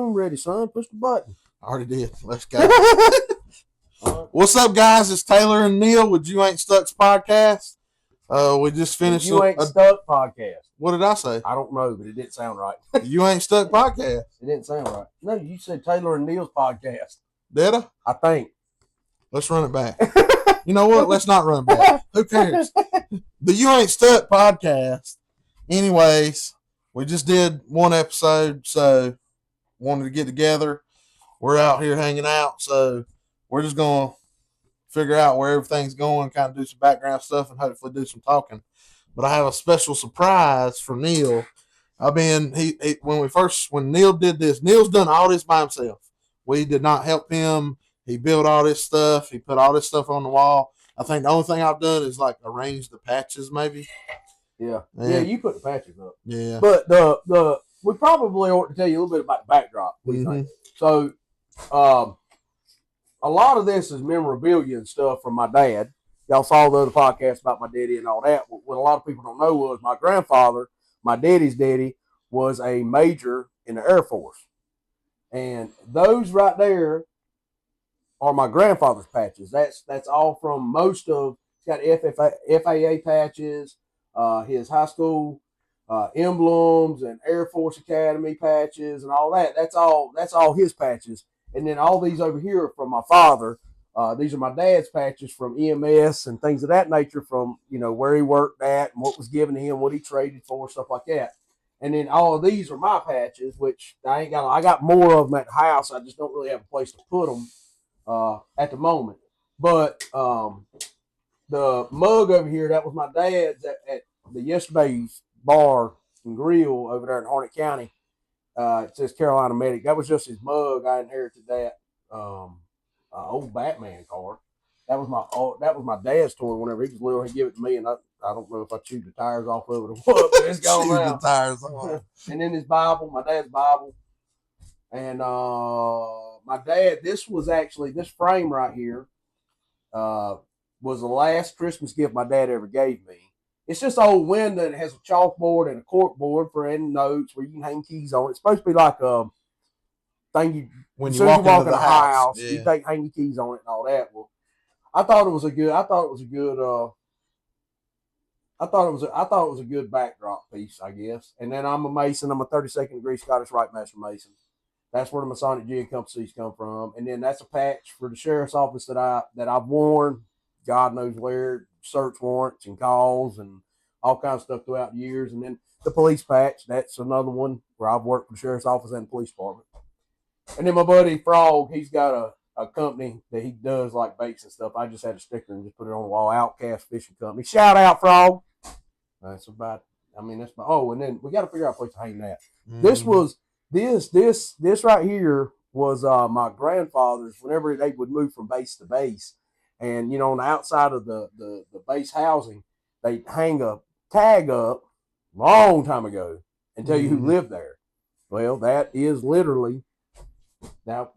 I'm ready, son. Push the button. I already did. Let's go. What's up, guys? It's Taylor and Neil with You Ain't Stuck's podcast. We just finished. You Ain't Stuck podcast. What did I say? I don't know, but it didn't sound right. You Ain't Stuck podcast. It didn't sound right. No, you said Taylor and Neil's podcast. Did I? I think. Let's run it back. You know what? Let's not run back. Who cares? The You Ain't Stuck podcast. Anyways, we just did one episode, so wanted to get together. We're out here hanging out, so we're just going to figure out where everything's going, kind of do some background stuff, and hopefully do some talking. But I have a special surprise for Neil. When Neil did this, Neil's done all this by himself. We did not help him. He built all this stuff. He put all this stuff on the wall. I think the only thing I've done is like arrange the patches, maybe. Yeah. Yeah, you put the patches up. Yeah. But we probably ought to tell you a little bit about the backdrop. What do you think? So, a lot of this is memorabilia and stuff from my dad. Y'all saw the other podcast about my daddy and all that. What a lot of people don't know was my grandfather, my daddy's daddy, was a major in the Air Force. And those right there are my grandfather's patches. That's all from most of, he's got FAA patches, his high school emblems and Air Force Academy patches and all that. That's all his patches. And then all these over here are from my father. These are my dad's patches from EMS and things of that nature, from where he worked at and what was given to him, what he traded for, stuff like that. And then all of these are my patches, which I got more of them at the house. I just don't really have a place to put them at the moment. But the mug over here, that was my dad's at the yesterday's bar and grill over there in Harnett County. It says Carolina Medic. That was just his mug. I inherited that old Batman car. That was my dad's toy. Whenever he was little, he gave it to me, and I don't know if I chewed the tires off of it or what. But it's gone now. The tires off. And then his Bible, my dad's Bible, and my dad. This frame right here was the last Christmas gift my dad ever gave me. It's just an old window and it has a chalkboard and a cork board for ending notes where you can hang keys on it. It's supposed to be like a thing when you walk into the house, yeah. You hang your keys on it and all that. Well, I thought it was a good backdrop piece, I guess. And then I'm a Mason. I'm a 32nd degree Scottish Rite Master Mason. That's where the Masonic G and compasses come from. And then that's a patch for the sheriff's office that I've worn, God knows where, search warrants and calls and all kinds of stuff throughout the years. And then the police patch, that's another one where I've worked for the sheriff's office and the police department. And then my buddy Frog, he's got a company that he does like baits and stuff. I just had a sticker and just put it on the wall. Outcast Fishing Company. Shout out, Frog. And then we got to figure out a place to hang that. This right here was my grandfather's whenever they would move from base to base. And, on the outside of the base housing, they hang a tag up long time ago and tell you who lived there. Well, that is literally, now,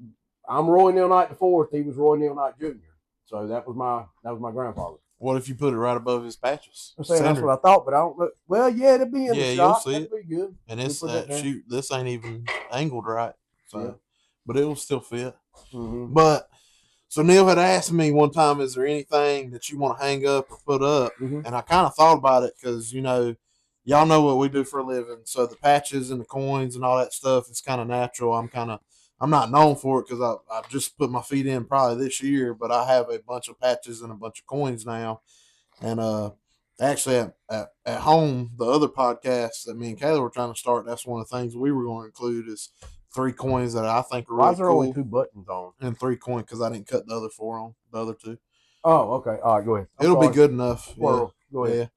I'm Roy Neal Knight IV. He was Roy Neal Knight Jr. So that was my grandfather. What if you put it right above his patches? I'm saying that's what I thought, but I don't know. Well, yeah, it'd be in the shot. You'll see That'd be good. And it's this ain't even angled right. So, yeah. But it will still fit. Mm-hmm. But so Neil had asked me one time, is there anything that you want to hang up or put up? Mm-hmm. And I kind of thought about it because, y'all know what we do for a living. So the patches and the coins and all that stuff, it's kind of natural. I'm not known for it because I've just put my feet in probably this year, but I have a bunch of patches and a bunch of coins now. And actually at home, the other podcast that me and Kayla were trying to start, that's one of the things we were going to include is 3 coins that I think are really cool. Why is there only 2 buttons on? And 3 coins because I didn't cut the other 4 on, the other 2. Oh, okay. All right, go ahead. It'll be good enough. Well, yeah. Go ahead.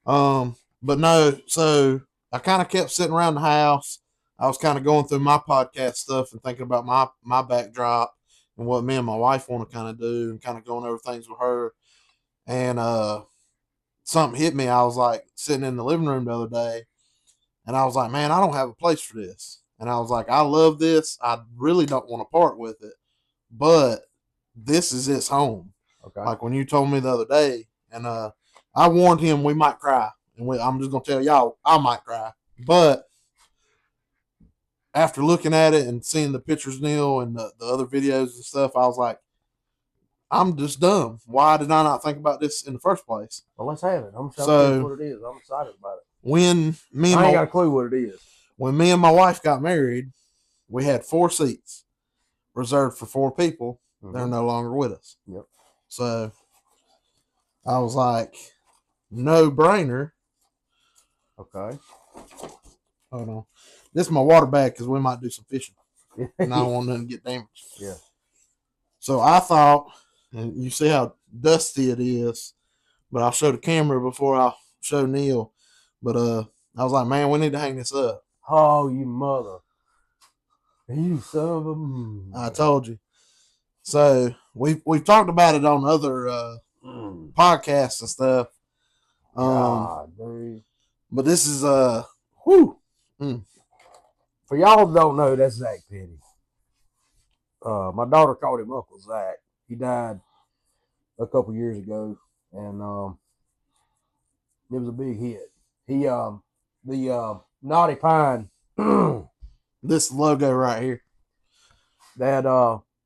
Yeah. But no, so I kind of kept sitting around the house. I was kind of going through my podcast stuff and thinking about my backdrop and what me and my wife want to kind of do and kind of going over things with her. And something hit me. I was like sitting in the living room the other day and I was like, man, I don't have a place for this. And I was like, I love this. I really don't want to part with it, but this is its home. Okay. Like when you told me the other day, and I warned him we might cry. And I'm just going to tell y'all, I might cry. But after looking at it and seeing the pictures, Neil, and the other videos and stuff, I was like, I'm just dumb. Why did I not think about this in the first place? Well, let's have it. I'm telling you what it is. I'm excited about it. When me and I ain't got a clue what it is. When me and my wife got married, we had 4 seats reserved for 4 people. Mm-hmm. They're no longer with us. Yep. So I was like, no brainer. Okay. Hold on. This is my water bag because we might do some fishing. And I don't want nothing to get damaged. Yeah. So I thought, and you see how dusty it is, but I'll show the camera before I show Neil. But I was like, man, we need to hang this up. Oh, you mother. You son of a... I told you. So we've talked about it on other podcasts and stuff. God, dude. But this is whew. For y'all who don't know, that's Zach Petty. My daughter called him Uncle Zach. He died a couple years ago, and it was a big hit. He the Naughty Pine. This logo right here. That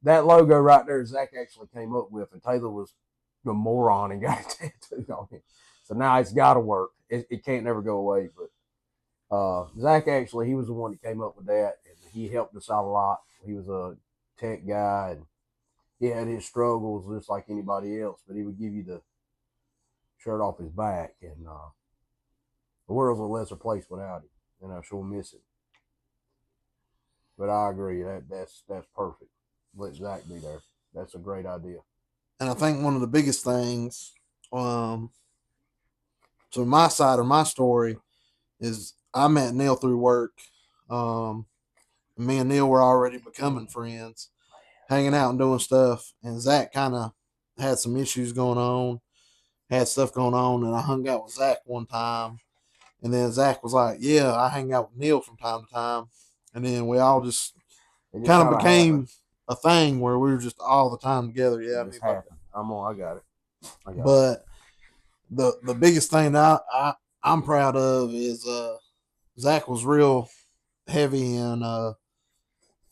logo right there, Zach actually came up with, and Taylor was the moron and got it tattooed on him. So now it's got to work. It can't never go away. But Zach actually, he was the one that came up with that, and he helped us out a lot. He was a tech guy, and he had his struggles just like anybody else. But he would give you the shirt off his back, and the world's a lesser place without him, and I sure miss it. But I agree that's perfect. Let Zach be there. That's a great idea. And I think one of the biggest things, to my side of my story, is I met Neil through work. Me and Neil were already becoming friends, hanging out and doing stuff. And Zach kind of had some issues going on, had stuff going on, and I hung out with Zach one time. And then Zach was like, "Yeah, I hang out with Neil from time to time." And then we all just kind of became a thing where we were just all the time together. Yeah, I got it. But the biggest thing that I'm proud of is Zach was real heavy, and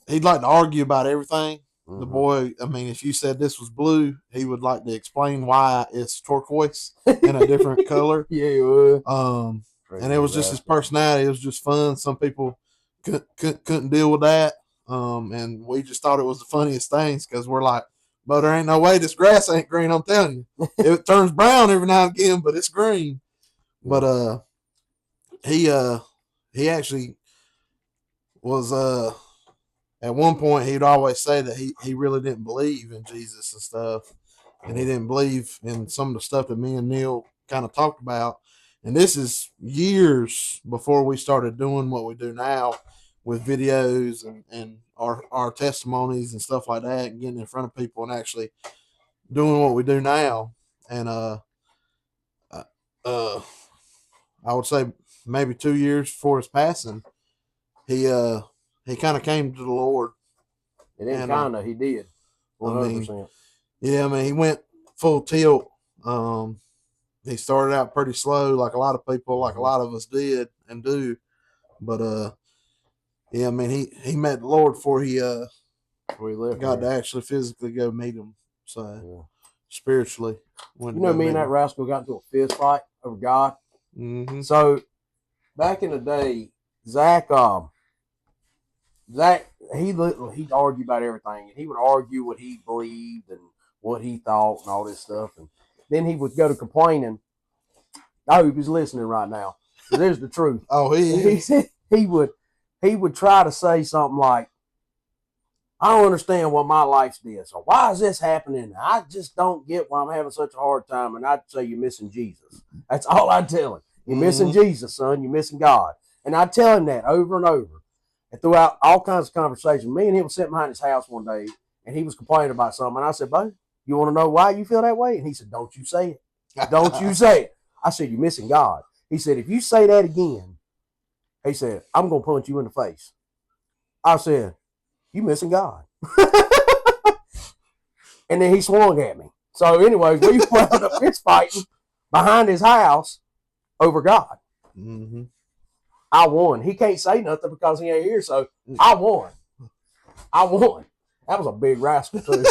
he'd like to argue about everything. Mm-hmm. The boy, I mean, if you said this was blue, he would like to explain why it's turquoise in a different color. Yeah, he would. And it was just his personality. It was just fun. Some people couldn't deal with that. And we just thought it was the funniest things because we're like, but there ain't no way this grass ain't green. I'm telling you, it turns brown every now and again, but it's green. But he actually was at one point he'd always say that he really didn't believe in Jesus and stuff, and he didn't believe in some of the stuff that me and Neil kind of talked about. And this is years before we started doing what we do now with videos and our testimonies and stuff like that, and getting in front of people and actually doing what we do now. And I would say maybe 2 years before his passing, he kind of came to the Lord. He did. 100%. I mean, he went full tilt. He started out pretty slow, like a lot of people, like a lot of us did and do. But I mean, he met the Lord before he got to actually physically go meet him. So spiritually, me and that rascal got into a fist fight over God. Mm-hmm. So back in the day, Zach, he'd argue about everything, and he would argue what he believed and what he thought and all this stuff, and then he would go to complaining. I hope he's listening right now. There's the truth. Oh, he would try to say something like, "I don't understand what my life's this, or why is this happening? I just don't get why I'm having such a hard time." And I'd say, "You're missing Jesus." That's all I'd tell him. You're missing Jesus, son. You're missing God. And I'd tell him that over and over. And throughout all kinds of conversations, me and him were sitting behind his house one day, and he was complaining about something. And I said, "Bo, you want to know why you feel that way?" And he said, "Don't you say it. Don't you say it." I said, "You're missing God." He said, "If you say that again," he said, "I'm going to punch you in the face." I said, "You missing God." And then he swung at me. So anyways, we wound up fist fighting behind his house over God. Mm-hmm. I won. He can't say nothing because he ain't here, so I won. I won. That was a big rascal too.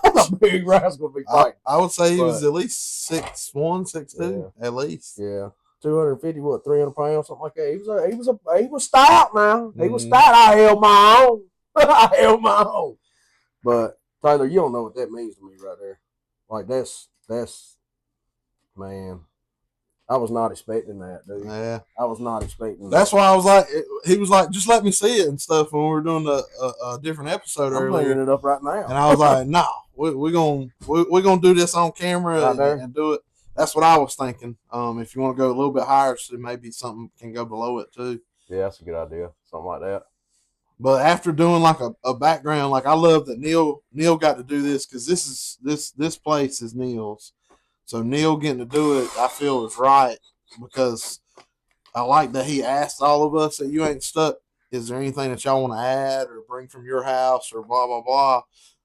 A big rascal to be fighting. I would say he was at least 6'1", 6'2", at least. Yeah. 250, 300 pounds, something like that. He was stout now. He was stout. I held my own. I held my own. But Taylor, you don't know what that means to me right there. Like that's man. I was not expecting that, dude. Yeah, I was not expecting that. That's why I was like, he was like, just let me see it and stuff when we were doing a different episode I'm earlier. bringing it up right now. And I was like, no, we're gonna do this on camera and do it. That's what I was thinking. If you want to go a little bit higher, so maybe something can go below it too. Yeah, that's a good idea. Something like that. But after doing like a background, like I love that Neil got to do this because this place is Neil's. So Neil getting to do it, I feel is right because I like that he asked all of us that you ain't stuck. Is there anything that y'all want to add or bring from your house or blah, blah, blah?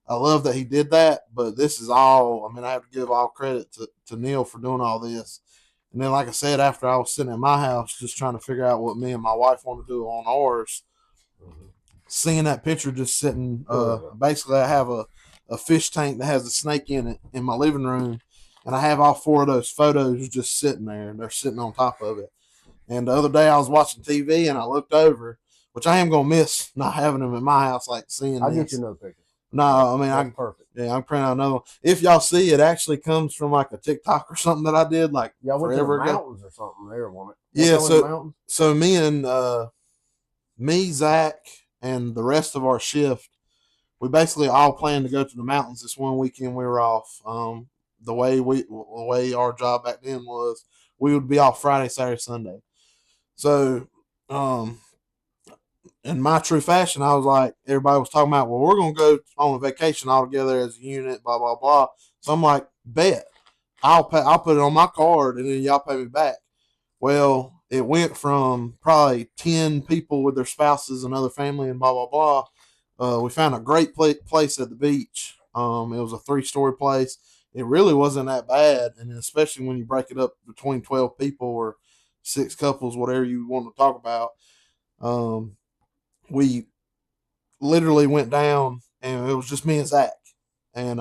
I love that he did that, but this is all, I mean, I have to give all credit to Neil for doing all this. And then, like I said, after I was sitting at my house just trying to figure out what me and my wife want to do on ours, seeing that picture just sitting, basically I have a fish tank that has a snake in it in my living room, and I have all 4 of those photos just sitting there, and they're sitting on top of it. And the other day I was watching TV and I looked over, which I am gonna miss not having them in my house, like seeing. I'll get you another picture. No, I mean that's perfect. Yeah, I'm printing out another one. If y'all see, it actually comes from like a TikTok or something that I did like forever ago. Mountains or something there, wasn't it? Yeah, so me and Zach and the rest of our shift, we basically all planned to go to the mountains this one weekend we were off. The way our job back then was, we would be off Friday, Saturday, Sunday. So, in my true fashion, I was like, everybody was talking about, well, we're going to go on a vacation all together as a unit, blah, blah, blah. So I'm like, bet. I'll put it on my card and then y'all pay me back. Well, it went from probably 10 people with their spouses and other family and blah, blah, blah. We found a great place at the beach. It was a 3-story place. It really wasn't that bad. And especially when you break it up between 12 people or 6 couples, whatever you want to talk about. We literally went down and it was just me and Zach. And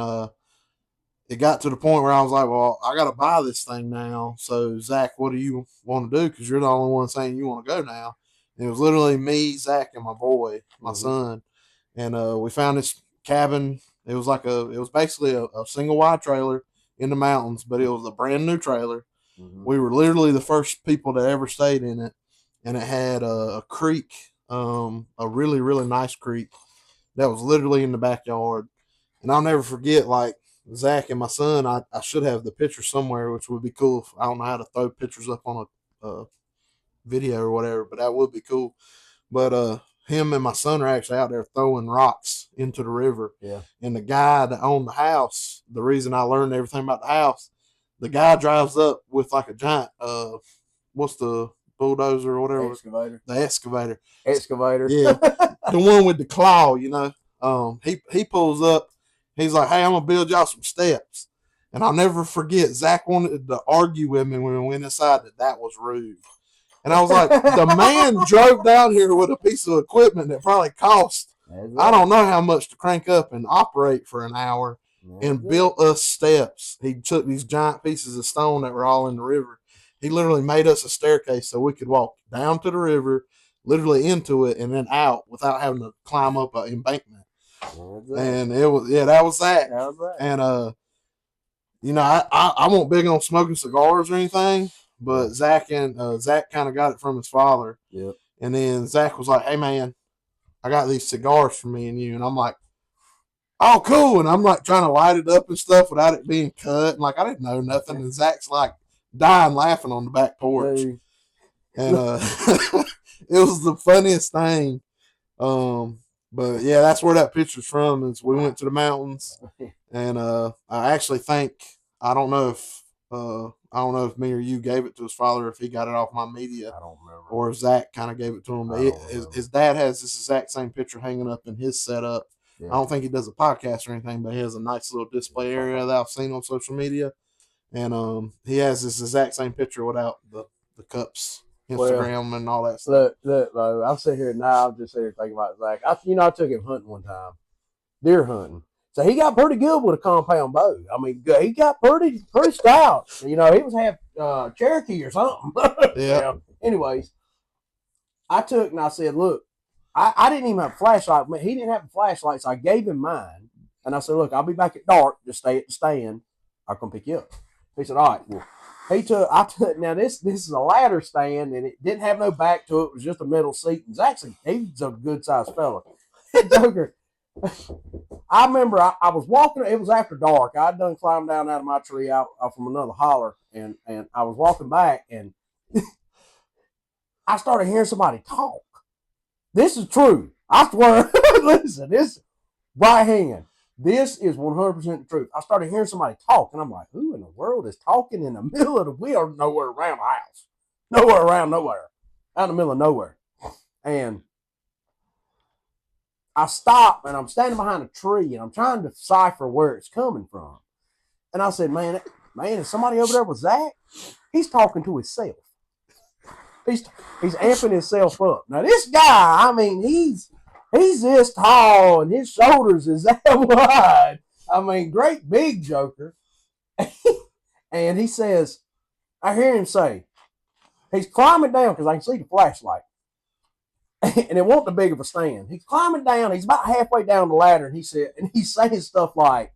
it got to the point where I was like, well, I got to buy this thing now. So, Zach, what do you want to do? Because you're the only one saying you want to go now. And it was literally me, Zach, and my boy, my son. And we found this cabin. It was basically a single wide trailer in the mountains, but it was a brand new trailer. We were literally the first people that ever stayed in it. And it had a creek, a really, really nice creek that was literally in the backyard. And I'll never forget, like, Zach and my son, I should have the picture somewhere, which would be cool. If, I don't know how to throw pictures up on a video or whatever, but that would be cool. But him and my son are actually out there throwing rocks into the river. Yeah. And the guy that owned the house, the reason I learned everything about the house, the guy drives up with like a giant, what's the bulldozer or whatever? Excavator. The excavator. Yeah. The one with the claw, you know. He pulls up. He's like, hey, I'm going to build y'all some steps. And I'll never forget, Zach wanted to argue with me when we went inside that was rude. And I was like, the man drove down here with a piece of equipment that probably cost, I don't know how much to crank up and operate for an hour and built us steps. He took these giant pieces of stone that were all in the river. He literally made us a staircase so we could walk down to the river, literally into it, and then out without having to climb up an embankment. And it was, that was that. And you know, I won't big on smoking cigars or anything, but Zach kind of got it from his father. Yep. And then Zach was like, hey man, I got these cigars for me and you. And I'm like, oh cool. And I'm like trying to light it up and stuff without it being cut. And like I didn't know nothing. And Zach's like dying laughing on the back porch. Hey. And it was the funniest thing. But yeah, that's where that picture's from. Is we went to the mountains, and I actually think I don't know if me or you gave it to his father, if he got it off my media. I don't remember. Or Zach kind of gave it to him. But his dad has this exact same picture hanging up in his setup. Yeah. I don't think he does a podcast or anything, but he has a nice little display area that I've seen on social media, and he has this exact same picture without the cups Instagram and all that stuff. Look, bro, I'm sitting here now. I'm just sitting here thinking about Zach. I took him hunting one time, deer hunting. So he got pretty good with a compound bow. I mean, he got pretty stout. He was half Cherokee or something. Yeah. Anyways, I took and I said, look, I didn't even have a flashlight. He didn't have a flashlight, so I gave him mine. And I said, look, I'll be back at dark. Just stay at the stand. I'll come pick you up. He said, all right. Well, now this is a ladder stand, and it didn't have no back to it. It was just a metal seat. And he's a good sized fella. Joker. I remember I was walking. It was after dark. I'd done climbed down out of my tree out from another holler, and I was walking back, and I started hearing somebody talk. This is true. I swear. Listen, this right hand. This is 100% the truth. I started hearing somebody talk, and I'm like, who in the world is talking in the middle of the we are nowhere around the house. Nowhere. Out in the middle of nowhere. And I stop, and I'm standing behind a tree, and I'm trying to decipher where it's coming from. And I said, man, is somebody over there with Zach? He's talking to himself. He's amping himself up. Now, this guy, I mean, he's this tall, and his shoulders is that wide. I mean, great big joker. And he says, I hear him say, he's climbing down because I can see the flashlight. And it wasn't the big of a stand. He's climbing down. He's about halfway down the ladder, and he's saying stuff like,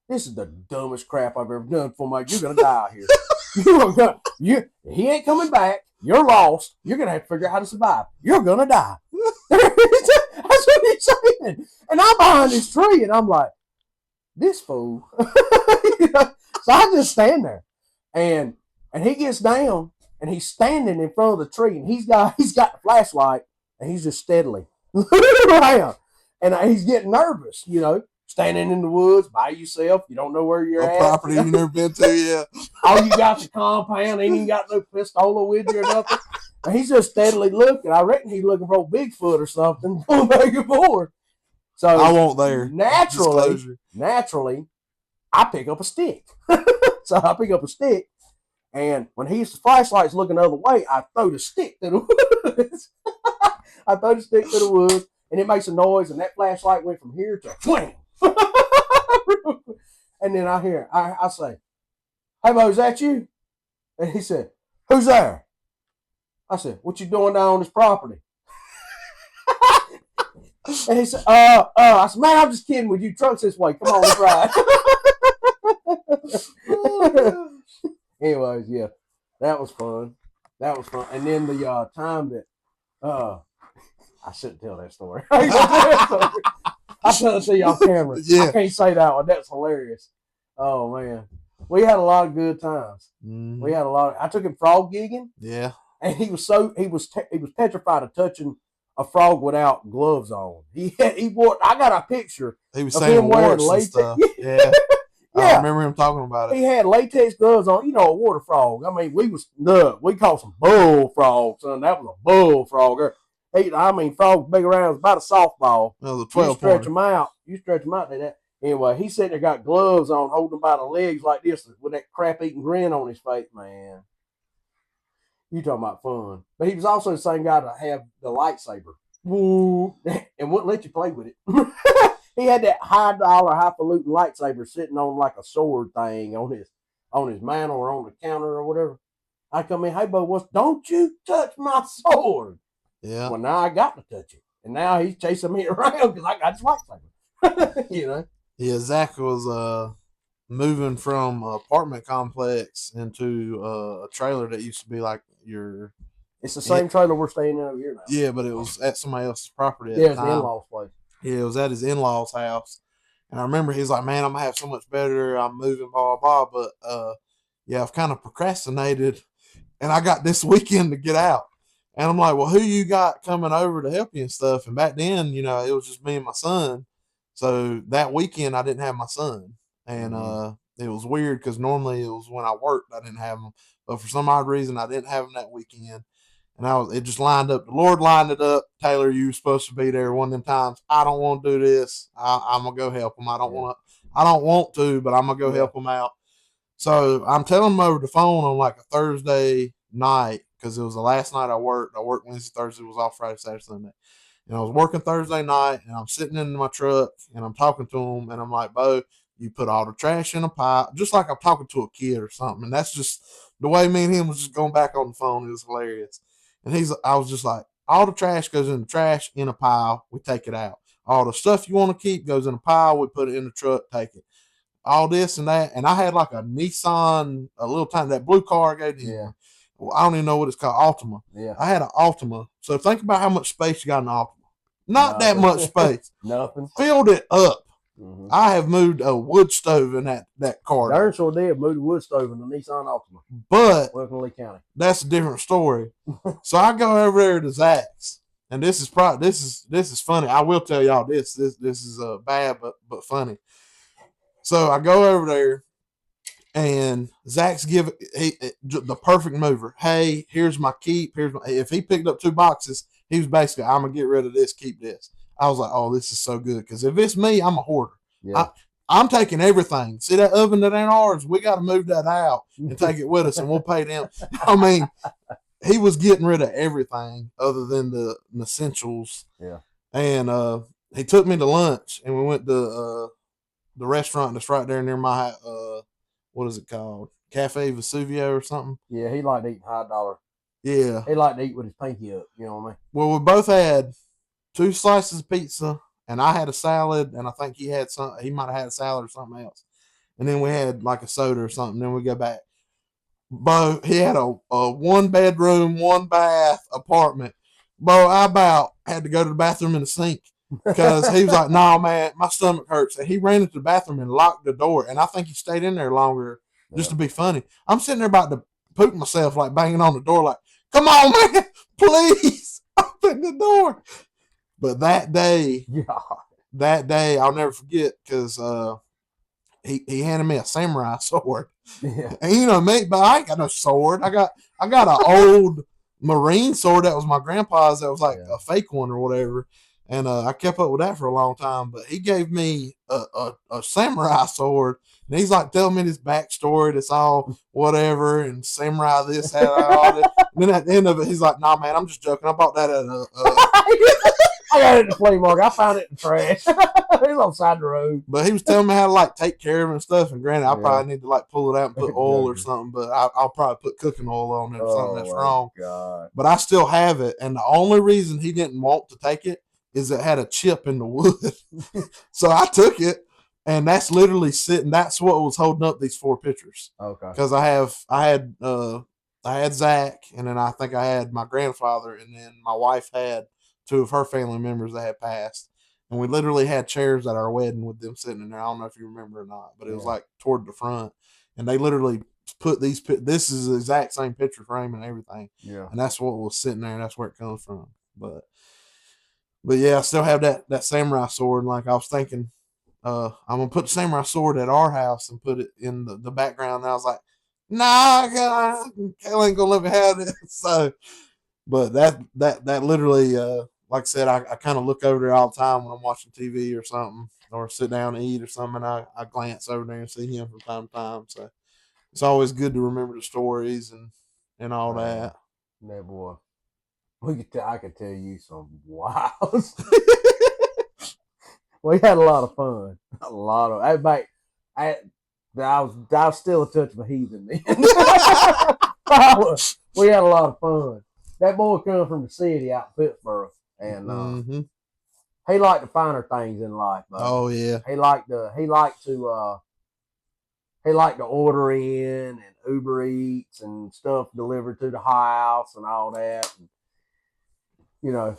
"This is the dumbest crap I've ever done for my. You're gonna die here. He ain't coming back. You're lost. You're gonna have to figure out how to survive. You're gonna die." That's what he's saying. And I'm behind this tree, and I'm like, "This fool." So I just stand there, and he gets down, and he's standing in front of the tree, and he's got the flashlight. And he's just steadily looking around. And he's getting nervous, standing in the woods by yourself. You don't know where you're at. Property you've never been to, yeah. All you got the compound. Ain't even got no pistola with you or nothing. And he's just steadily looking. I reckon he's looking for a Bigfoot or something. Going back and forth. So I won't there. Naturally, I pick up a stick. So I pick up a stick. And when his flashlight's looking the other way, I throw the stick to the woods. I throw the stick to the woods, and it makes a noise, and that flashlight went from here to wham. And then I say, "Hey, Bo, is that you?" And he said, "Who's there?" I said, "What you doing down on this property?" And he said, I said, "Man, I'm just kidding with you. Truck's this way. Come on, let's ride." Anyways, yeah, that was fun. And then the time that I shouldn't tell that story. I shouldn't see y'all camera. Yeah. I can't say that one. That's hilarious. Oh man, we had a lot of good times. Mm-hmm. We had a lot. I took him frog gigging. Yeah, and he was petrified of touching a frog without gloves on. He wore. I got a picture. He was saying him wearing latex stuff. Yeah. Yeah. I remember him talking about it. He had latex gloves on. A water frog. I mean, we caught some bullfrogs, son. That was a bullfrog. Frogs big around, about a softball. No, the 12 You stretch them out. Like that. Anyway, he sitting there, got gloves on, holding them by the legs like this, with that crap-eating grin on his face. Man, you talking about fun. But he was also the same guy to have the lightsaber. Woo, and wouldn't let you play with it. He had that high-dollar, highfalutin lightsaber sitting on like a sword thing on his mantle or on the counter or whatever. I come in, "Hey, Bo, don't you touch my sword." Yeah. Well, now I got to touch it. And now he's chasing me around because I got his lightsaber. Yeah, Zach was moving from an apartment complex into a trailer that used to be like your... It's the same trailer we're staying in over here now. Yeah, but it was at somebody else's property at the time. Yeah, it's the in-laws' place. Yeah, it was at his in-laws' house. And I remember he's like, "Man, I'm going to have so much better. I'm moving, blah, blah, blah." But, yeah, I've kind of procrastinated. And I got this weekend to get out. And I'm like, "Well, who you got coming over to help you and stuff?" And back then, it was just me and my son. So that weekend, I didn't have my son. And it was weird because normally it was when I worked, I didn't have him. But for some odd reason, I didn't have him that weekend. And it just lined up. The Lord lined it up. "Taylor, you were supposed to be there one of them times. I don't want to do this. I'm going to go help him. I don't want to, but I'm going to go help him out." So I'm telling him over the phone on like a Thursday night, because it was the last night I worked. I worked Wednesday, Thursday, was off Friday, Saturday, Sunday. And I was working Thursday night, and I'm sitting in my truck, and I'm talking to him, and I'm like, Bo, you put all the trash in a pile, just like I'm talking to a kid or something. And that's just the way me and him was just going back on the phone. It was hilarious. And I was just like, all the trash goes in the trash in a pile. We take it out. All the stuff you want to keep goes in a pile. We put it in the truck, take it. All this and that. And I had like a Nissan, a little tiny, that blue car I gave him. Yeah. Well, I don't even know what it's called, Altima. Yeah. I had an Altima. So think about how much space you got in the Altima. Not that much space. Nothing. Filled it up. Mm-hmm. I have moved a wood stove in that car. Darn sure did move a wood stove in the Nissan Altima. But Welcome to Lee County. That's a different story. So I go over there to Zach's, and this is funny. I will tell y'all this. This is bad but funny. So I go over there, and Zach's the perfect mover. Hey, here's my keep. If he picked up 2 boxes, he was basically, I'm gonna get rid of this, keep this. I was like, oh, this is so good, because if it's me, I'm a hoarder. Yeah. I'm taking everything. See that oven that ain't ours? We got to move that out and take it with us, and we'll pay them. I mean, he was getting rid of everything other than the essentials. Yeah. And he took me to lunch, and we went to the restaurant that's right there near my what is it called? Cafe Vesuvio or something. Yeah, he liked eating high dollar. Yeah. He liked to eat with his pinky up. You know what I mean? Well, we both had 2 slices of pizza, and I had a salad, and I think he might have had a salad or something else. And then we had like a soda or something. Then we go back. Bo, he had a 1-bedroom, 1-bath apartment. Bo, I about had to go to the bathroom in the sink because he was like, "No, man, my stomach hurts." And he ran into the bathroom and locked the door. And I think he stayed in there longer just to be funny. I'm sitting there about to poop myself, like banging on the door, like, "Come on, man, please open the door." But that day, I'll never forget, because he handed me a samurai sword. Yeah. And you know me, but I ain't got no sword. I got an old marine sword that was my grandpa's, that was like a fake one or whatever. And I kept up with that for a long time. But he gave me a samurai sword. And he's like telling me this backstory that's all whatever, and samurai this, that, all that. And then at the end of it, he's like, "Nah, man, I'm just joking. I bought that at I got it in the flea market. I found it in the trash. It's on the side of the road." But he was telling me how to like take care of it and stuff. And granted, I probably need to like pull it out and put oil or something. But I'll probably put cooking oil on it or something that's wrong. God. But I still have it. And the only reason he didn't want to take it is it had a chip in the wood. So I took it, and that's literally sitting. That's what was holding up these 4 pictures. Okay. Because I had Zach, and then I think I had my grandfather, and then my wife had 2 of her family members that had passed. And we literally had chairs at our wedding with them sitting in there. I don't know if you remember or not, but it was like toward the front. And they literally put this is the exact same picture frame and everything. Yeah. And that's what was sitting there, and that's where it comes from. But yeah, I still have that samurai sword. And like I was thinking, I'm going to put the samurai sword at our house and put it in the background. And I was like, nah, Kayla ain't going to let me have it. So, but that literally, like I said, I kind of look over there all the time when I'm watching TV or something, or sit down and eat or something. And I glance over there and see him from time to time. So it's always good to remember the stories and all that. Yeah, boy. I could tell you some wild. We had a lot of fun. A lot of. I was still a touch of a heathen then. We had a lot of fun. That boy come from the city out in Pittsburgh, and he liked the finer things in life. Buddy. Oh yeah. He liked to order in and Uber Eats and stuff delivered to the house and all that. And, you know,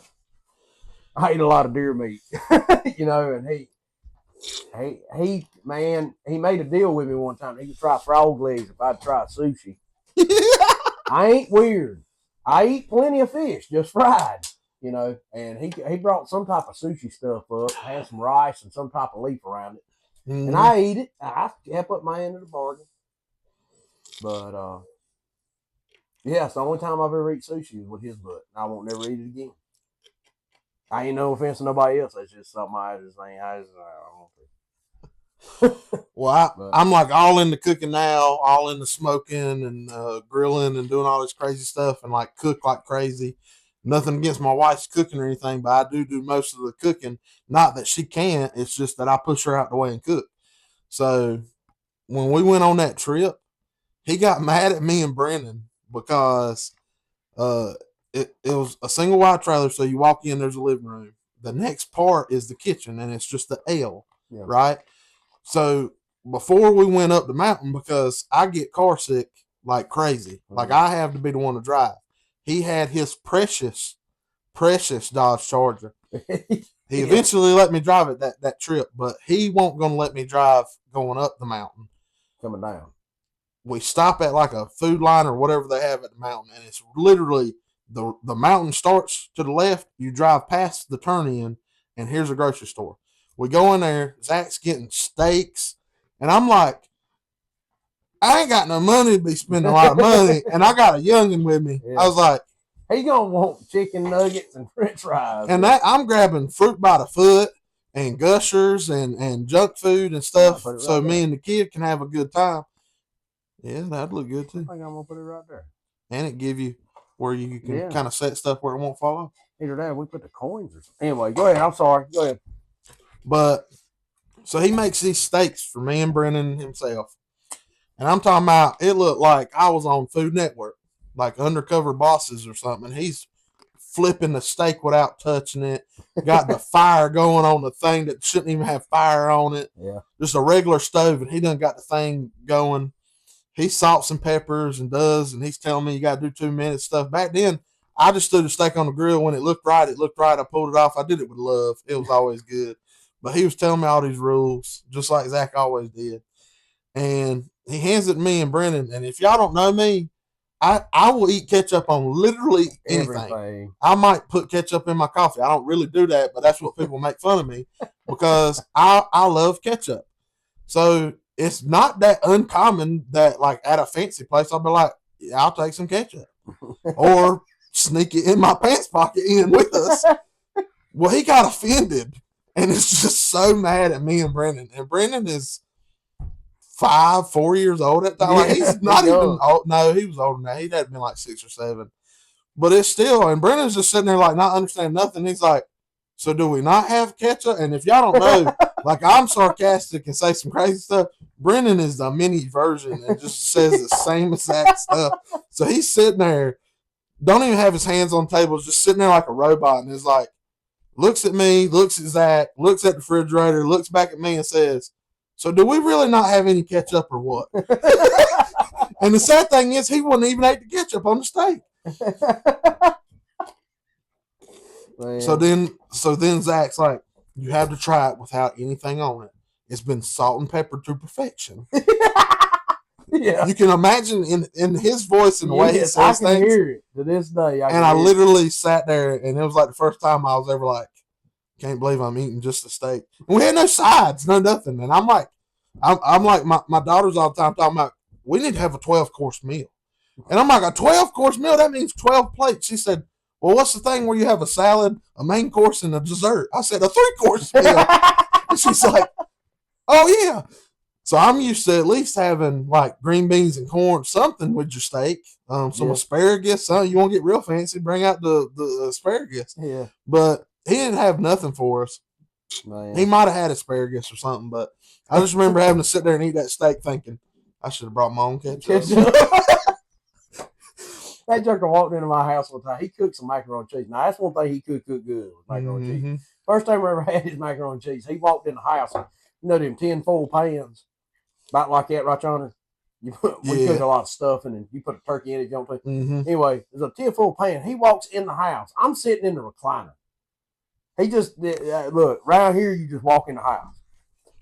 I ate a lot of deer meat. You know, and he made a deal with me one time. He could try frog legs if I'd try sushi. I ain't weird. I eat plenty of fish, just fried, you know. And he brought some type of sushi stuff up, had some rice and some type of leaf around it. And I ate it. I kept up my end of the bargain. But yeah, it's the only time I've ever eaten sushi is with his butt. I won't never eat it again. I ain't no offense to nobody else. It's just something I just ain't. I don't think. Well, I'm like all into cooking now, all into smoking and grilling and doing all this crazy stuff and like cook like crazy. Nothing against my wife's cooking or anything, but I do most of the cooking. Not that she can't, it's just that I push her out the way and cook. So when we went on that trip, he got mad at me and Brennan because uh, it was a single wide trailer. So you walk in, there's a living room. The next part is the kitchen, and it's just the L, right? So before we went up the mountain, because I get car sick like crazy, like I have to be the one to drive. He had his precious Dodge Charger. He eventually let me drive it that trip, but he won't gonna let me drive going up the mountain. Coming down. We stop at like a food line or whatever they have at the mountain, and it's literally the mountain starts to the left. You drive past the turn in, and here's a grocery store. We go in there. Zach's getting steaks, and I'm like, I ain't got no money to be spending a lot of money, and I got a youngin with me. Yeah. I was like, he gonna want chicken nuggets and French fries, and that I'm grabbing fruit by the foot and gushers and junk food and stuff, right so me and the kid can have a good time. Yeah, that'd look good too. I think I'm gonna put it right there, and it give you where you can kind of set stuff where it won't fall off. Either that, or we put the coins or something. Anyway, go ahead. I'm sorry. Go ahead. But so he makes these steaks for me and Brennan himself. And I'm talking about, it looked like I was on Food Network, like Undercover Bosses or something. He's flipping the steak without touching it. Got the fire going on the thing that shouldn't even have fire on it. Yeah. Just a regular stove, and he done got the thing going. He salts and peppers and he's telling me you got to do 2 minutes stuff. Back then, I just threw the steak on the grill. When it looked right, I pulled it off. I did it with love. It was always good. But he was telling me all these rules, just like Zach always did. And he hands it to me and Brennan. And if y'all don't know me, I will eat ketchup on literally anything. Everything. I might put ketchup in my coffee. I don't really do that, but that's what people make fun of me because I love ketchup. So it's not that uncommon that like at a fancy place, I'll be like, yeah, I'll take some ketchup or sneak it in my pants pocket in with us. Well, he got offended and is just so mad at me and Brennan. And Brennan is 4 years old at that time. Like, he's not even old. No, he was older than that. He'd have been like 6 or 7. But it's still, and Brennan's just sitting there like not understanding nothing. He's like, so do we not have ketchup? And if y'all don't know, like I'm sarcastic and say some crazy stuff, Brennan is the mini version and just says the same exact stuff. So he's sitting there, don't even have his hands on tables, just sitting there like a robot and is like, looks at me, looks at Zach, looks at the refrigerator, looks back at me and says, so do we really not have any ketchup or what? And the sad thing is he wouldn't even ate the ketchup on the steak. Man. So then Zach's like, you have to try it without anything on it. It's been salt and pepper to perfection. Yeah. You can imagine in his voice and the way he says things. I can hear it to this day. I literally sat there and it was like the first time I was ever like, can't believe I'm eating just a steak. And we had no sides, no nothing. And I'm like my daughters all the time talking about, we need to have a 12-course meal. And I'm like, a 12-course meal? That means 12 plates. She said, well, what's the thing where you have a salad, a main course, and a dessert? I said, a 3-course meal. And she's like, oh, yeah. So I'm used to at least having like green beans and corn, something with your steak, some asparagus. You want to get real fancy, bring out the asparagus. Yeah. But he didn't have nothing for us. Man. He might have had asparagus or something, but I just remember having to sit there and eat that steak thinking, I should have brought my own ketchup. That joker walked into my house one time. He cooked some macaroni and cheese. Now, that's one thing he could cook good was macaroni and cheese. First time I ever had his macaroni and cheese, he walked in the house. You know them 10 full pans, about like that, right, Johnny? We cook a lot of stuff, and then you put a turkey in it, you don't put. Anyway, there's a 10 full pan. He walks in the house. I'm sitting in the recliner. He just, look, right here, you just walk in the house.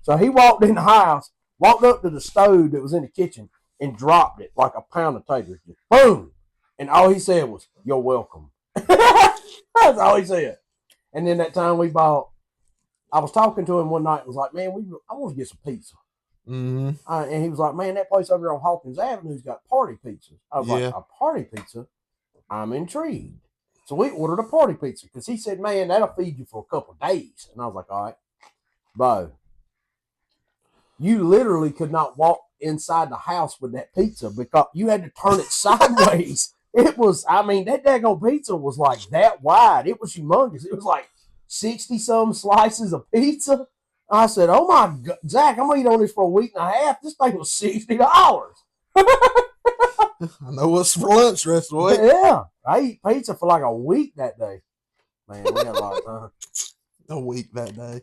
So he walked in the house, walked up to the stove that was in the kitchen, and dropped it like a pound of taters. Just boom! And all he said was, you're welcome. That's all he said. And then that time we bought, I was talking to him one night and was like, man, I want to get some pizza. And he was like, man, that place over there on Hawkins Avenue's got party pizzas. I was like, a party pizza? I'm intrigued. So we ordered a party pizza because he said, man, that'll feed you for a couple of days. And I was like, all right, bye. you literally could not walk inside the house with that pizza because you had to turn it sideways. It was, I mean, that daggone pizza was like that wide. It was humongous. It was like 60 some slices of pizza. I said, oh my God, Zach, I'm going to eat on this for a week and a half. This thing was $60. I know what's for lunch the rest of the week. Yeah. I eat pizza for like a week that day. Man, we had a lot of time. A week that day.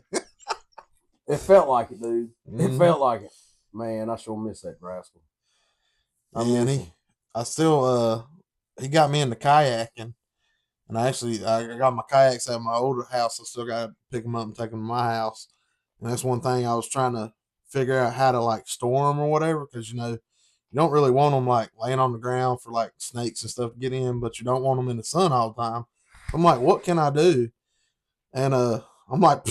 It felt like it, dude. Mm-hmm. It felt like it. Man, I sure miss that rascal. He got me into kayaking. And I got my kayaks at my older house. I still got to pick them up and take them to my house. And that's one thing I was trying to figure out how to like store them or whatever. Cause you don't really want them like laying on the ground for like snakes and stuff to get in, but you don't want them in the sun all the time. I'm like, what can I do? And I'm like,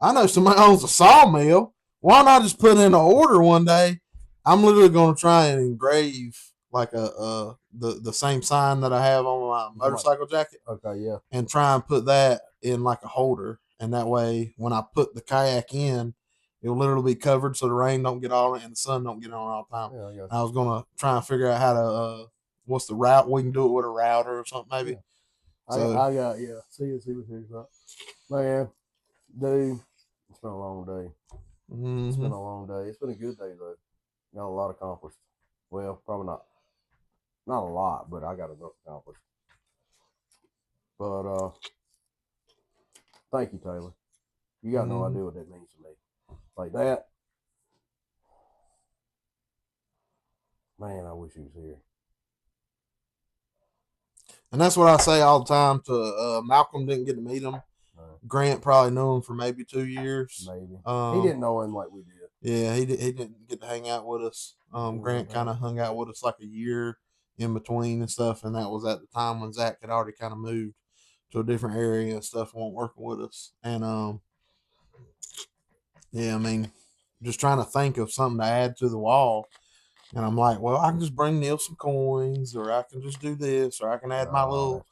I know somebody owns a sawmill. Why not just put in an order one day? I'm literally going to try and engrave like the same sign that I have on my motorcycle jacket. Okay, yeah. And try and put that in like a holder. And that way, when I put the kayak in, it'll literally be covered so the rain don't get on it and the sun don't get on it all the time. Yeah. I was going to try and figure out how to, what's the route? We can do it with a router or something maybe. Yeah. So, I got, yeah. See what he's about. Man, dude, it's been a long day. Mm-hmm. It's been a long day. It's been a good day, though. Got a lot accomplished. Well, probably not a lot, but I got enough accomplished. But thank you, Taylor. You got no idea what that means to me. Like that. Man, I wish he was here. And that's what I say all the time to Malcolm. Didn't get to meet him. Grant probably knew him for maybe 2 years. Maybe. He didn't know him like we did. Yeah, he didn't get to hang out with us. Grant kind of hung out with us like a year in between and stuff, and that was at the time when Zach had already kind of moved to a different area and stuff, and wasn't working with us. And yeah, I mean, just trying to think of something to add to the wall. And I'm like, well, I can just bring Neil some coins, or I can just do this, or I can add my little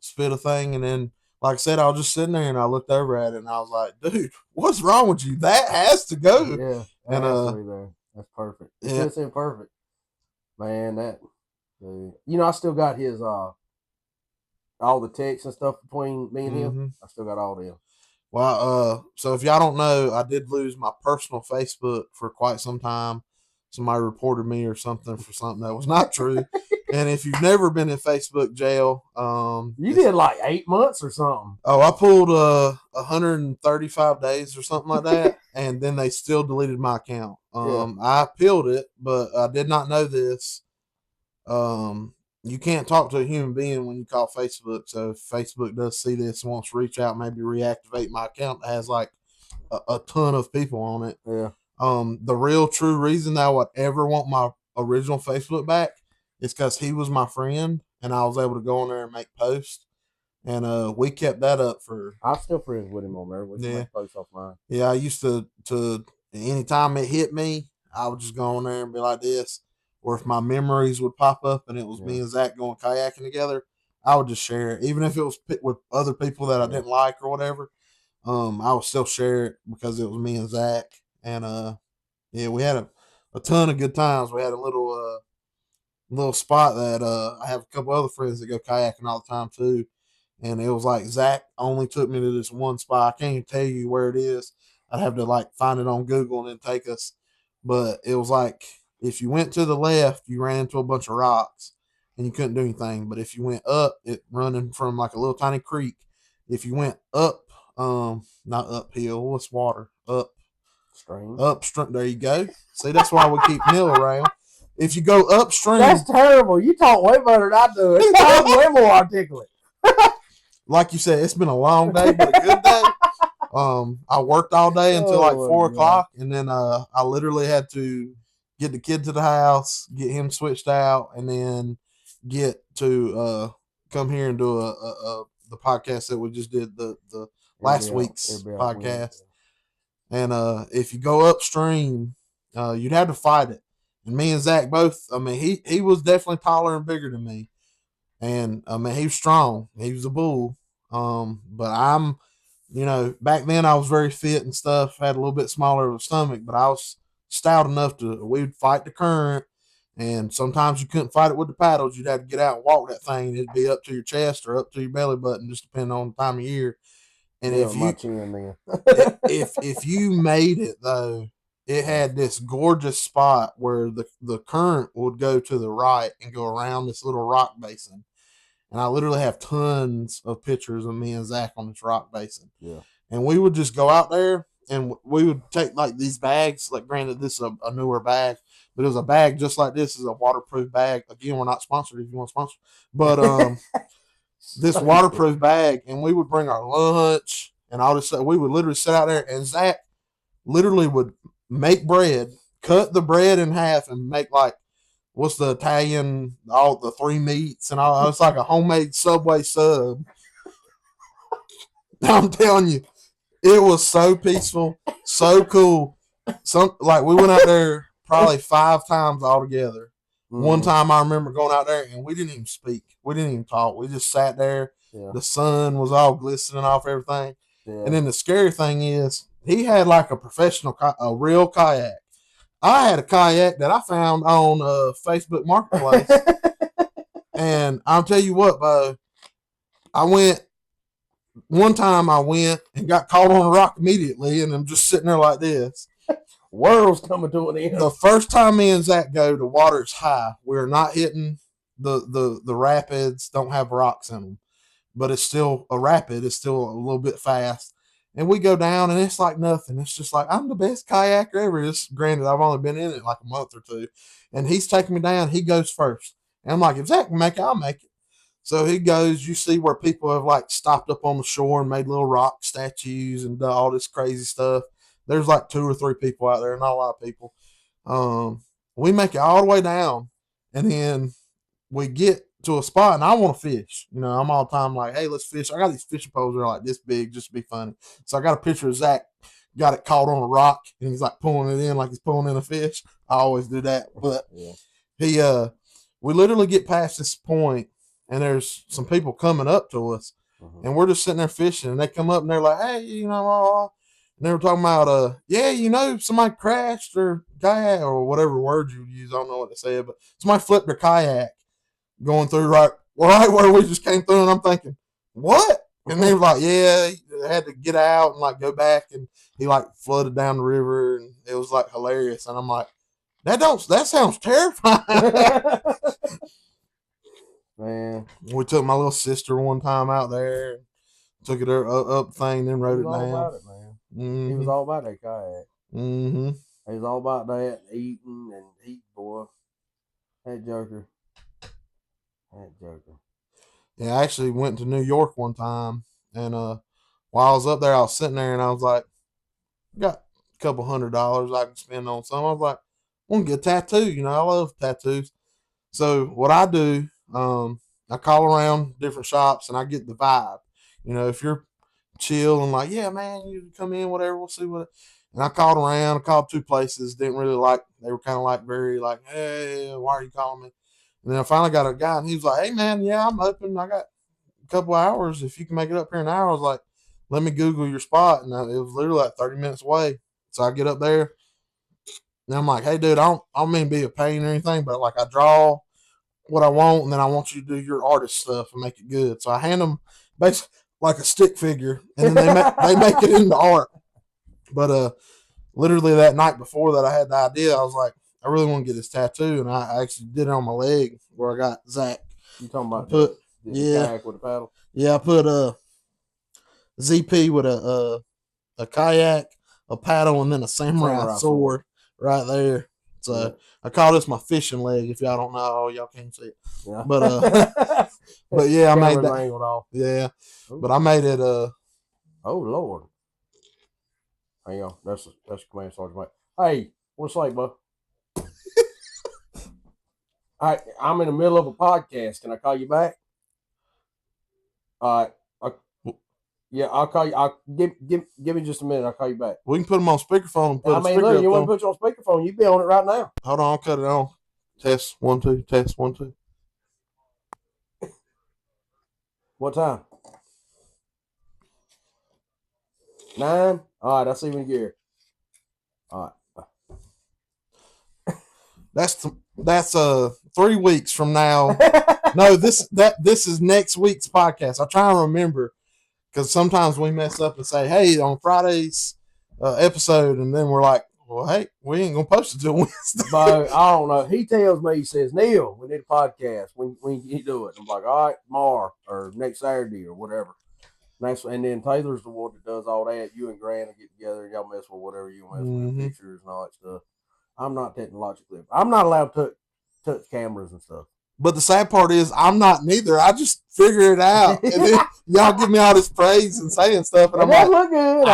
spit of thing. And then, like I said, I was just sitting there and I looked over at it and I was like, dude, what's wrong with you? That has to go. Yeah. And there. That's perfect. It's perfect. Man, that dude. I still got his all the texts and stuff between me and him. I still got all them. Well, so if y'all don't know, I did lose my personal Facebook for quite some time. Somebody reported me or something for something that was not true. And if you've never been in Facebook jail, you did like 8 months or something. Oh, I pulled 135 days or something like that, and then they still deleted my account. I appealed it, but I did not know this. You can't talk to a human being when you call Facebook. So if Facebook does see this and wants to reach out, maybe reactivate my account that has like a ton of people on it. Yeah. The real true reason that I would ever want my original Facebook back is because he was my friend and I was able to go on there and make posts. And we kept that up for. I'm still friends with him on there. We make posts offline. Yeah, I used to anytime it hit me, I would just go on there and be like this. Or if my memories would pop up and it was me and Zach going kayaking together, I would just share it. Even if it was with other people that I didn't like or whatever, I would still share it because it was me and Zach. And we had a ton of good times. We had a little spot that I have a couple other friends that go kayaking all the time too. And it was like Zach only took me to this one spot. I can't even tell you where it is. I'd have to like find it on Google and then take us. But it was like if you went to the left, you ran into a bunch of rocks and you couldn't do anything. But if you went up, it running from like a little tiny creek. If you went up, not uphill, what's water? Upstream. There you go. See, that's why we keep Neil around. If you go upstream. That's terrible. You talk way better than I do. It's way more articulate. Like you said, it's been a long day, but a good day. I worked all day until like 4 o'clock, and then I literally had to get the kid to the house, get him switched out, and then get to come here and do the podcast that we just did the last week's podcast. And if you go upstream, you'd have to fight it. And me and Zach both. I mean, he was definitely taller and bigger than me. And I mean, he was strong. He was a bull. But back then I was very fit and stuff. Had a little bit smaller of a stomach, but I was stout enough we'd fight the current. And sometimes you couldn't fight it with the paddles. You'd have to get out and walk that thing. It'd be up to your chest or up to your belly button, just depending on the time of year. And Yeah, my chin then. if you made it though, it had this gorgeous spot where the current would go to the right and go around this little rock basin. And I literally have tons of pictures of me and Zach on this rock basin. Yeah. And we would just go out there and we would take like these bags. Like, granted, this is a newer bag, but it was a bag just like this. Is a waterproof bag. Again, we're not sponsored if you want to sponsor. But this waterproof bag, and we would bring our lunch and all this stuff. We would literally sit out there, and Zach literally would make bread, cut the bread in half, and make like what's the Italian, all the three meats and all. It's like a homemade Subway sub. I'm telling you, it was so peaceful, so cool. Like we went out there probably 5 times altogether. One time I remember going out there and we didn't even speak. We didn't even talk. We just sat there. Yeah. The sun was all glistening off everything. Yeah. And then the scary thing is he had like a real kayak. I had a kayak that I found on Facebook Marketplace. And I'll tell you what, Bo, one time I went and got caught on a rock immediately, and I'm just sitting there like this. World's coming to an end. The first time me and Zach go, the water's high. We're not hitting the rapids, don't have rocks in them, but it's still a rapid. It's still a little bit fast. And we go down, and it's like nothing. It's just like, I'm the best kayaker ever. Granted, I've only been in it like a month or two. And he's taking me down. He goes first. And I'm like, if Zach can make it, I'll make it. So he goes, you see where people have like stopped up on the shore and made little rock statues and all this crazy stuff. There's like 2 or 3 people out there, not a lot of people. We make it all the way down, and then we get to a spot, and I want to fish. You know, I'm all the time like, hey, let's fish. I got these fishing poles that are like this big just to be funny. So I got a picture of Zach, got it caught on a rock, and he's like pulling it in like he's pulling in a fish. I always do that. But we literally get past this point, and there's some people coming up to us, and we're just sitting there fishing, and they come up, and they're like, hey, you know, and they were talking about, you know, somebody crashed or kayak or whatever word you use. I don't know what to say, but somebody flipped their kayak going through right where we just came through. And I'm thinking, what? And they were like, yeah, they had to get out and like go back. And he like flooded down the river, and it was like hilarious. And I'm like, that sounds terrifying. Man, we took my little sister one time out there, took it up thing, then wrote it down. All about it, man. Mm-hmm. He was all about that kayak. Mm-hmm. He was all about that, eating, boy. That joker. Yeah, I actually went to New York one time, and while I was up there, I was sitting there, and I was like, got a couple $100 I can spend on something. I was like, I want to get a tattoo. You know, I love tattoos. So what I do, I call around different shops, and I get the vibe. You know, if you're chill and like, yeah, man, you come in, whatever, we'll see what. And I called around. I called 2 places. Didn't really like. They were kind of like very like, hey, why are you calling me? And then I finally got a guy, and he was like, hey, man, yeah, I'm open. I got a couple hours. If you can make it up here in an hour, I was like, let me Google your spot. And it was literally like 30 minutes away. So I get up there, and I'm like, hey, dude, I don't mean to be a pain or anything, but like I draw what I want, and then I want you to do your artist stuff and make it good. So I hand them basically like a stick figure, and then they make it into art. But literally that night before that, I had the idea. I was like, I really want to get this tattoo, and I actually did it on my leg where I got Zach. You talking about the kayak with a paddle? Yeah, I put a ZP with a kayak, a paddle, and then a samurai sword right there. So I call this my fishing leg. If y'all don't know, y'all can't see it. Yeah. But yeah, I made that. Off. Yeah, ooh. But I made it. Oh Lord! Hang on, that's Command Sergeant Mike. Hey, what's up, bud? I'm in the middle of a podcast. Can I call you back? All right. Yeah, I'll call you. Give me just a minute. I'll call you back. We can put them on speakerphone. Look, you want to put you on speakerphone? You be on it right now. Hold on, I'll cut it on. Test 1 2. Test 1 2. What time? 9. All right, I'll see you when you get here. All right. That's 3 weeks from now. No, this is next week's podcast. I try and remember because sometimes we mess up and say, "Hey, on Friday's episode," and then we're like, "Well, hey, we ain't gonna post it till Wednesday." But I don't know. He tells me, he says, "Neil, we need a podcast. When you do it?" I'm like, "All right, tomorrow or next Saturday or whatever." And then Taylor's the one that does all that. You and Grant will get together and y'all mess with whatever you mess with, pictures and all that stuff. I'm not technologically. I'm not allowed to touch cameras and stuff. But the sad part is I'm not neither. I just figure it out. And then y'all give me all this praise and saying stuff. And I'm like, look good.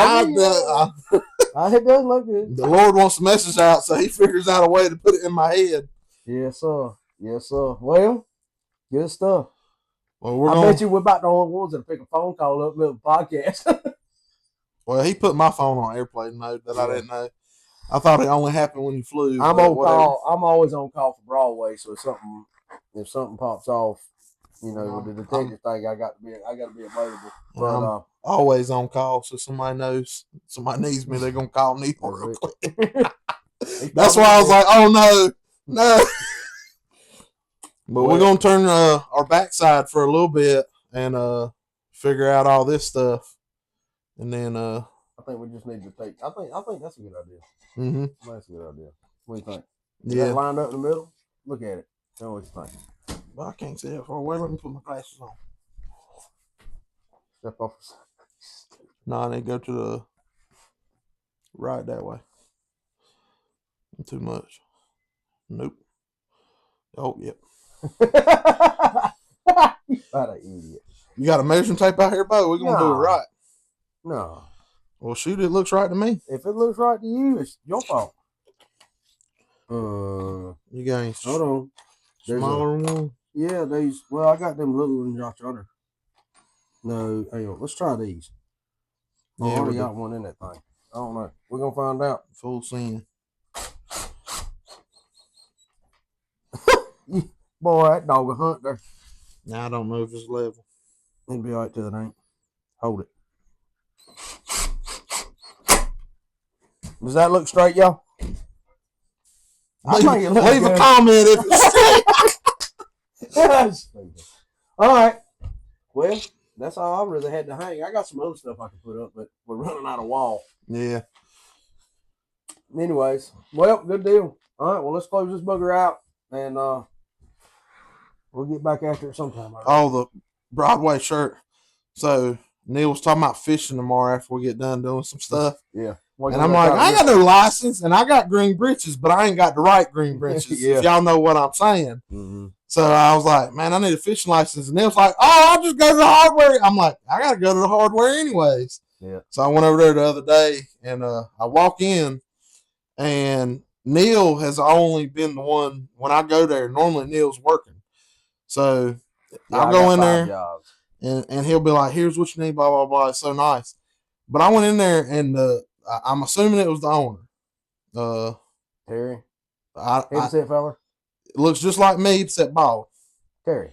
It does look good. The Lord wants the message out, so he figures out a way to put it in my head. Yes, sir. Yes, sir. Well, good stuff. Well, I bet you we're about the only ones that pick a phone call up with a podcast. Well, he put my phone on airplane mode that I didn't know. I thought it only happened when you flew. I'm on call. I'm always on call for Broadway, so if something pops off, with the detective thing, I got to be available. But I'm always on call, so somebody needs me, they're gonna call me real quick. That's why I was like, oh no. But we're gonna turn our backside for a little bit and figure out all this stuff, and then I think we just need to take. I think that's a good idea. Mm-hmm. That's a good idea. What do you think? Yeah, that lined up in the middle. Look at it. Tell me what you think. Well, I can't see it far away. Let me put my glasses on. Step off. No, I need to go to the right that way. Too much. Nope. Oh, yep. What an idiot. You got a measuring tape out here, Bo? We're going to do it right. No. Well, shoot, it looks right to me. If it looks right to you, it's your fault. You guys. Hold on. Smaller one? Yeah, these. Well, I got them little ones out yonder. No, hang on. Let's try these. Yeah, I already got one in that thing. I don't know. We're going to find out. Full sin. Boy, that dog a hunt there. Now I don't know if it's level. It'll be all right till it ain't. Hold it. Does that look straight, y'all? Leave a comment if it's straight. All right. Well, that's all I really had to hang. I got some other stuff I can put up, but we're running out of wall. Yeah. Anyways, well, good deal. All right, well, let's close this bugger out, and we'll get back after it sometime. Oh, the Broadway shirt. So Neil was talking about fishing tomorrow after we get done doing some stuff. Yeah. And I'm like, I got no license, and I got green britches, but I ain't got the right green britches, if y'all know what I'm saying. Mm-hmm. So I was like, man, I need a fishing license. And Neil's like, oh, I'll just go to the hardware. I'm like, I got to go to the hardware anyways. Yeah. So I went over there the other day, and I walk in, and Neil has only been the one, when I go there, normally Neil's working. So I'll go in there, and he'll be like, here's what you need, blah, blah, blah. It's so nice. But I went in there, and I'm assuming it was the owner. Terry? He's that fella? It looks just like me, except bald. Terry.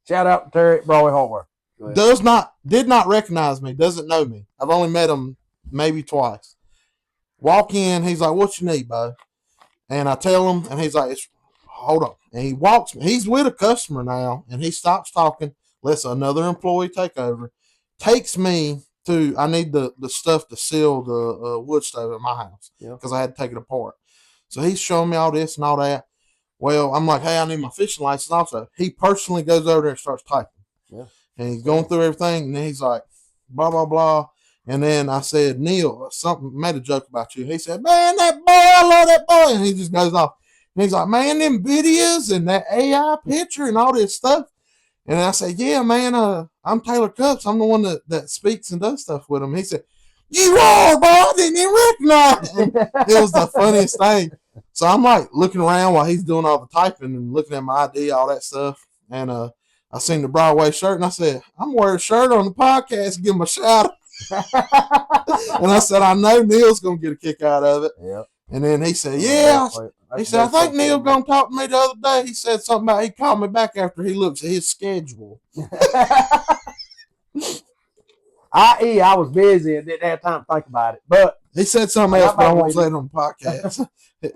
Shout out to Terry at Broadway Hardware. Did not recognize me, doesn't know me. I've only met him maybe twice. Walk in, he's like, what you need, bud? And I tell him, and he's like, hold on. And he walks me. He's with a customer now, and he stops talking, lets another employee take over, takes me to, I need the stuff to seal the wood stove at my house because I had to take it apart. So he's showing me all this and all that. Well, I'm like, hey, I need my fishing license also. He personally goes over there and starts typing. Yeah. And he's going through everything, and then he's like, blah, blah, blah. And then I said, Neil, something made a joke about you. He said, man, that boy, I love that boy. And he just goes off. And he's like, man, them videos and that AI picture and all this stuff. And I said, yeah, man, I'm Taylor Cups. I'm the one that speaks and does stuff with him. He said, you are, boy. I didn't even recognize him. It was the funniest thing. So I'm like looking around while he's doing all the typing and looking at my ID, all that stuff. And I seen the Broadway shirt, and I said, I'm wearing a shirt on the podcast, give him a shout out. And I said, I know Neil's going to get a kick out of it. Yeah. And then he said, yeah. He said, I think Neil going to talk to me the other day. He said something about he called me back after he looks at his schedule. I was busy and didn't have time to think about it. But He said something I else, got but I back won't with say him. it on the podcast.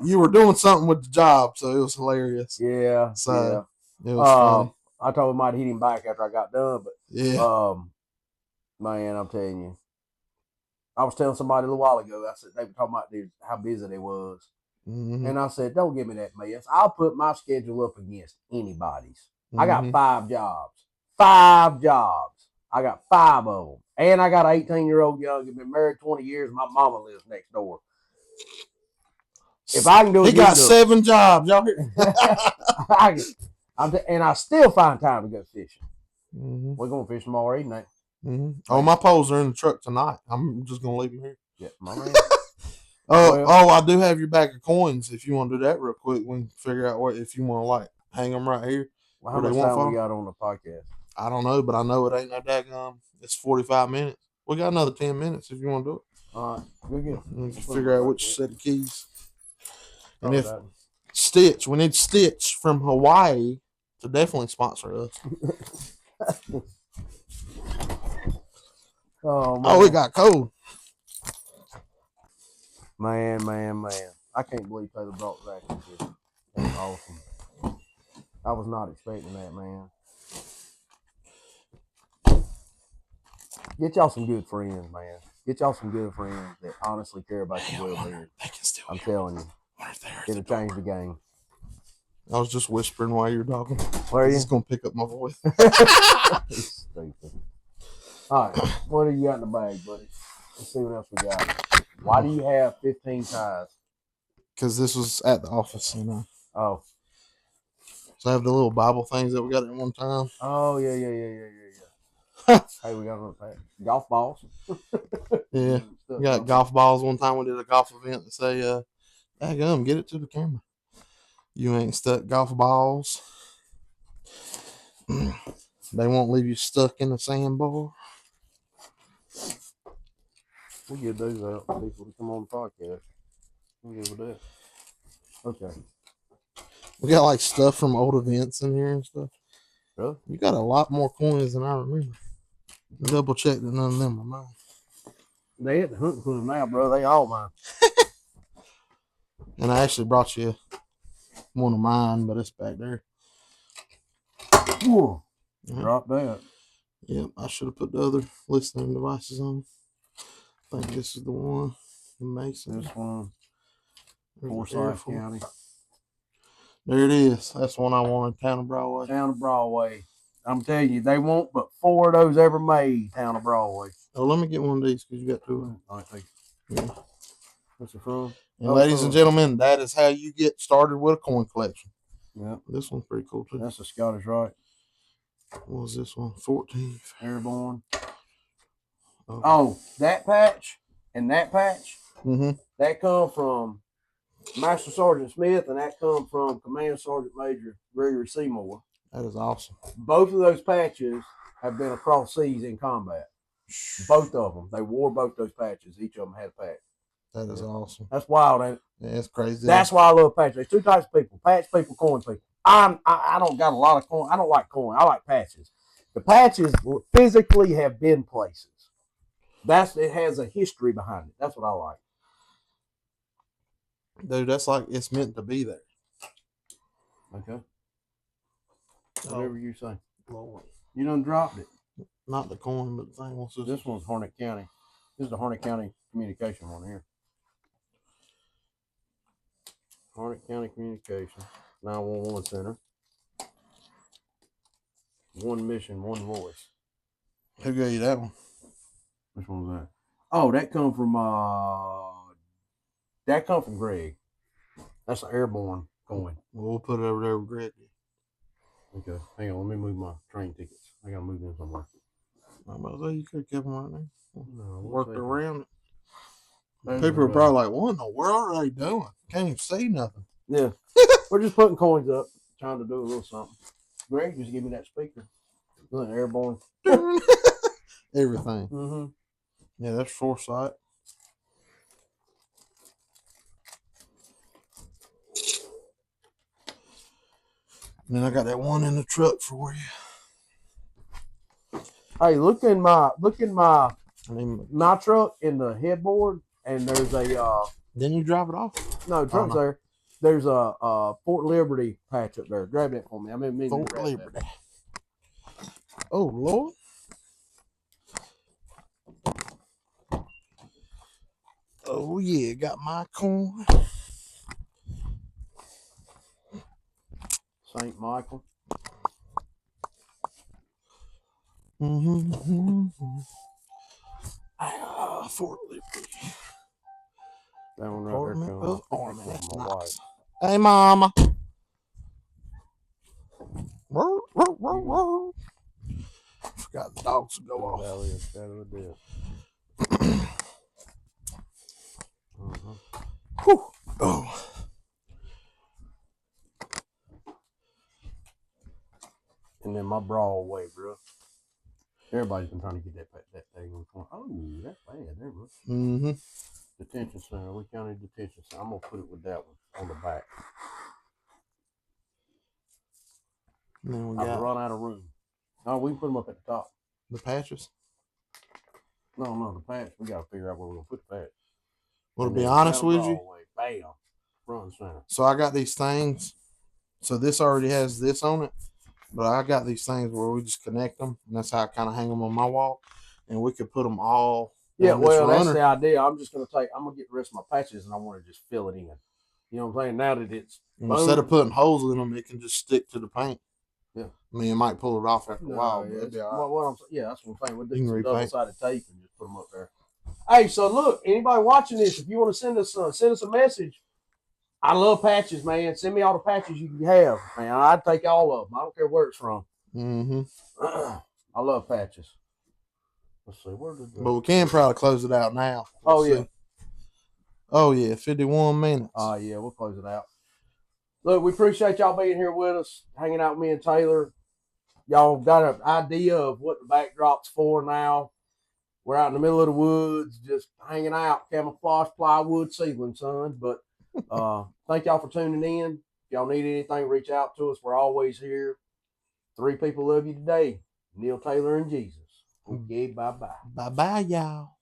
You were doing something with the job, so it was hilarious. Yeah, So yeah. it was funny. I told him I'd hit him back after I got done, but Yeah. man, I'm telling you, I was telling somebody a little while ago. I said they were talking about how busy they was, Mm-hmm. and I said, "Don't give me that mess. I'll put my schedule up against anybody's. I got Mm-hmm. 5 jobs. 5 jobs. I got 5 of them, and I got an 18-year-old young. Been married 20 years. My mama lives next door. If I can do it, He you got can do 7 jobs. Y'all hear? and I still find time to go fishing. Mm-hmm. We're going to fish tomorrow evening. Mm-hmm. Oh, my poles are in the truck tonight. I'm just gonna leave them here. Yeah, my man. I do have your bag of coins. If you want to do that real quick, we can figure out what if you want to like hang them right here. Well, how where much they won't time we fall. got on the podcast? I don't know, but I know it ain't no daggum. It's 45 minutes. We got another 10 minutes if you want to do it. All right, we'll get We can figure out which set of keys. And Probably if that. Stitch, we need Stitch from Hawaii to definitely sponsor us. Oh, man. Oh, it got cold. Man. I can't believe Taylor brought back this. That's awesome. I was not expecting that, man. Get y'all some good friends, man. Get y'all some good friends that honestly care about your well-being. I'm telling you. It'll change the game. I was just whispering while you were talking. Where are you? It's going to pick up my voice. Stupid. All right. What do you got in the bag, buddy? Let's see what else we got. Why do you have 15 ties? Because this was at the office, Oh. So I have the little Bible things that we got at one time. Oh, yeah. Hey, we got golf balls. Yeah. We got golf balls. One time we did a golf event and say, daggum, get it to the camera. You ain't stuck golf balls. They won't leave you stuck in the sandbar. We'll get those out for people to come on the podcast. We'll give it that. Okay. We got like stuff from old events in here and stuff. Really? You got a lot more coins than I remember. Double check that none of them are mine. They at the hunting club now, bro. They all mine. And I actually brought you one of mine, but it's back there. Whoa. Drop that. Yep, I should have put the other listening devices on. I think this is the one. The Mason. This one. There's Forsyth County. There it is. That's the one I wanted. Town of Broadway. Town of Broadway. I'm telling you, they won't but 4 of those ever made. Town of Broadway. Oh, let me get one of these because you got 2 of them. All right, thank you. Yeah. What's it from? And ladies and gentlemen, that is how you get started with a coin collection. Yeah. This one's pretty cool too. That's a Scottish Rite. What was this one? 14th. Airborne. Oh, that patch and that patch, that come from Master Sergeant Smith, and that come from Command Sergeant Major Gregory Seymour. That is awesome. Both of those patches have been across seas in combat. Both of them. They wore both those patches. Each of them had a patch. That is awesome. That's wild, ain't it? Yeah, it's crazy. That's why I love patches. There's 2 types of people: patch people, coin people. I don't got a lot of coin. I don't like coin. I like patches. The patches physically have been places. It has a history behind it. That's what I like. Dude, that's like it's meant to be there. Okay. Whatever you say. Lord. You done dropped it. Not the coin, but the thing. What's this? This one's Harnett County. This is the Harnett County communication one here. Harnett County Communication 911 Center. One mission, one voice. Who gave you that one? Which one was that? Oh, that come from Greg. That's an airborne coin. Well, we'll put it over there with Greg. Okay. Hang on, let me move my train tickets. I gotta move in somewhere. I'm about to say you could have kept them right there. No, worked around it. Those People are probably like, what in the world are they doing? Can't even see nothing. Yeah. We're just putting coins up, trying to do a little something. Greg just give me that speaker. Look, airborne. Everything. Mm-hmm. Yeah, that's Foresight. And then I got that one in the truck for you. Hey, look in my truck in the headboard and there's a Then you drive it off. no truck's no. there. There's a Fort Liberty patch up there. Grab that for me. I mean Fort Liberty. Oh Lord. Oh yeah, got my coin. St. Michael. Fort Liberty. That one right Department there. of Army. That's my nice. wife. Hey, Mama. Forgot the dogs to go off. Valley of Shadow of Death. Whew. Oh. And then my Broadway, bro. Everybody's been trying to get that thing on. Oh, that's bad, there, bro. Mm-hmm. Detention center, Lee County Detention Center. I'm gonna put it with that one on the back. And then we I've got run out of room. No, we can put them up at the top. the patches. No, the patch. We gotta figure out where we're gonna put the patch. Well, to be honest with you, bam, front and center. so I got these things. So this already has this on it, but I got these things where we just connect them, and that's how I kind of hang them on my wall, and we could put them all. Yeah, well, that's the idea. I'm gonna take the rest of my patches, and I want to just fill it in. You know what I'm saying? Now that it's instead of putting holes in them, it can just stick to the paint. Yeah, I mean, it might pull it off after a while, but it'd be all right. That's what I'm saying. We'll do You can some repaint. double-sided tape and just put them up there. Hey, so look, anybody watching this, if you want to send us a message, I love patches, man. Send me all the patches you can have, man. I'd take all of them. I don't care where it's from. Mm-hmm. I love patches. Let's see, where did But we can probably close it out now. Yeah. Oh yeah, 51 minutes. Yeah, we'll close it out. Look, we appreciate y'all being here with us, hanging out with me and Taylor. Y'all got an idea of what the backdrop's for now. We're out in the middle of the woods, just hanging out, camouflage plywood ceiling, son. But thank y'all for tuning in. If y'all need anything, reach out to us. We're always here. 3 people love you today. Neil, Taylor, and Jesus. Okay, bye-bye. Bye-bye, y'all.